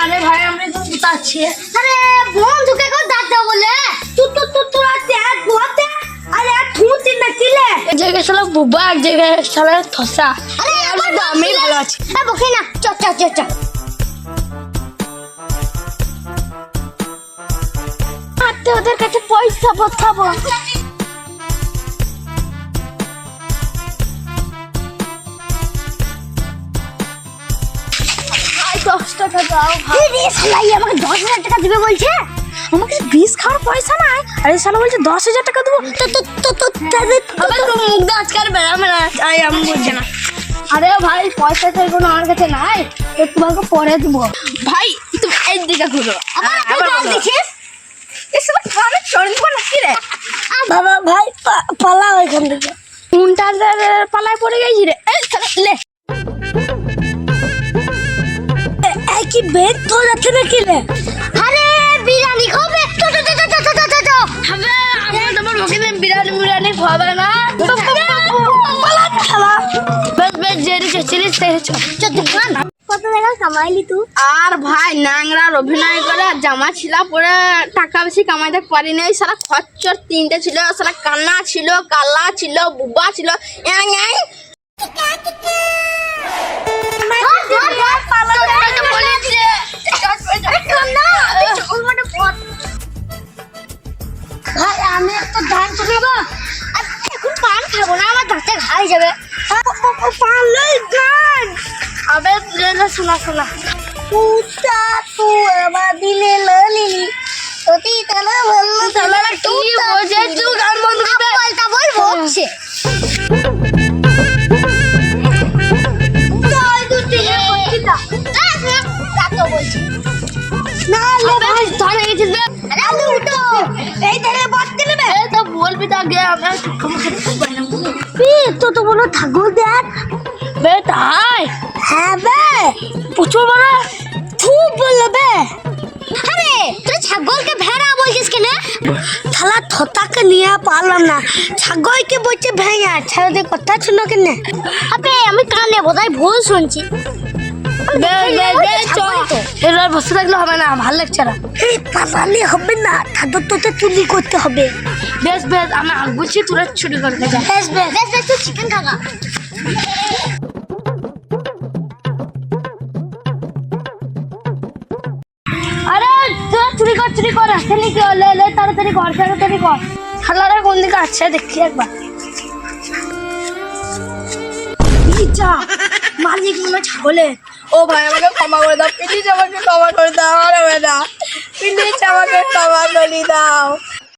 আরে ভাই আমি তো গুতাচ্ছি। আরে বন্ধুকে কো দাঁত বলে তোরা তেজ বলতে আরে থুতি না কিলে এক জায়গায় শালা বুবা, এক জায়গায় শালা থসা। আরে আমি ভালো আছি। বকে না চ ওদের কাছে পয়সা পাঠাবো। ভাই 10 টাকা দাও। রে শালাই আমাকে 10,000 টাকা দিবে বলছে। আমাকে বিষ খাওয়ার পয়সা নাই, আরে শালা বলছে 10,000 টাকা দেবো। আবে তো মুখ দিয়ে আজকাল বেড়াবে না, তাই আমি বলছি না। আরে ভাই পয়সা তো কোনো আমার কাছে নাই, তো তোমাকে পরে দেবো। ভাই তুমি এই দিকে ঘুরো। আবার দেখিস এসব কানে চড়ি দিব না কি রে? বাবা ভাই পালাও এখান থেকে। কোনটা পালায় পড়ে গেছি রে? এই শালা লে। এই কি বেদ তো যাচ্ছে না কিলে? আরে বিরিয়ানি খাবে তো হবে আমি তোমার মুখে বিরিয়ানি খাবে না। পালা খালা বেশ জেরি চলিস চ দোকান কত টাকা কামাইলি তুই? আর ভাই নাংরার অভিনয় করে জামা ছিলা পরে টাকা বেশি কামাইতে পারি নাই। সারা খচ্চর 3টে ছিল, সারা কান্না ছিল, কালা ছিল, বুবা ছিল। ভাই আমি একটা ধান শোনাবো। এখন পান খাবো না, আমার দাঁতে ঘাই যাবে। পান লই গান আবে শোনা শোনা পুতা তু আমার দিলে ললিলি তোতি তালা বললো তালা কি বোঝে তুই গান বন্ধ করবে? বলতা বল বকছে চল তুই টিকে করছিস তা তো বলছি না লে ভাই ধরে গেছিস বে। আরে আলু উঠো এই ধরে বাঁচতে নেবে এ তো বলবি তো আগে, আমরা ক্ষমা খেতে পারি না। তো বলো ঠাকুর দেখ বে তাই হ্যাঁ বে প্রচুর বড় খুব বললো বে। আরে তুই ছাগলকে ভেড়া বলছিস কেন? শালা থতাকে নিয়ে পারলাম না, ছাগলকে বলছে ভেড়া। ছাগলের কথা শুনো কেন? আবে আমি কানে বোধহয় ভুল শুনছি। বে বে বে চল, এবার বসে থাকলে হবে না, ভালো লাগছে না। এই পালালে হবে না, ঠাকুর তোতে চুরি করতে হবে। বেশ বেশ আমি আগুছি, তোরা ছুটি করতে যা। বেশ বেশ বেশ বেশ তুই চিকেন খাগা। আরে তোরা চুরি কর আসলে কি হলে লে তাড়াতাড়ি কর। খালারা কোন দিকে আছে দেখি একবার। যা মালিক মনে ছাগলে। ও ভাই আমাকে ক্ষমা করে দাও, প্লিজ আমাকে ক্ষমা করে দাও। আর হবে না, প্লিজ আমাকে ক্ষমা করে দাও।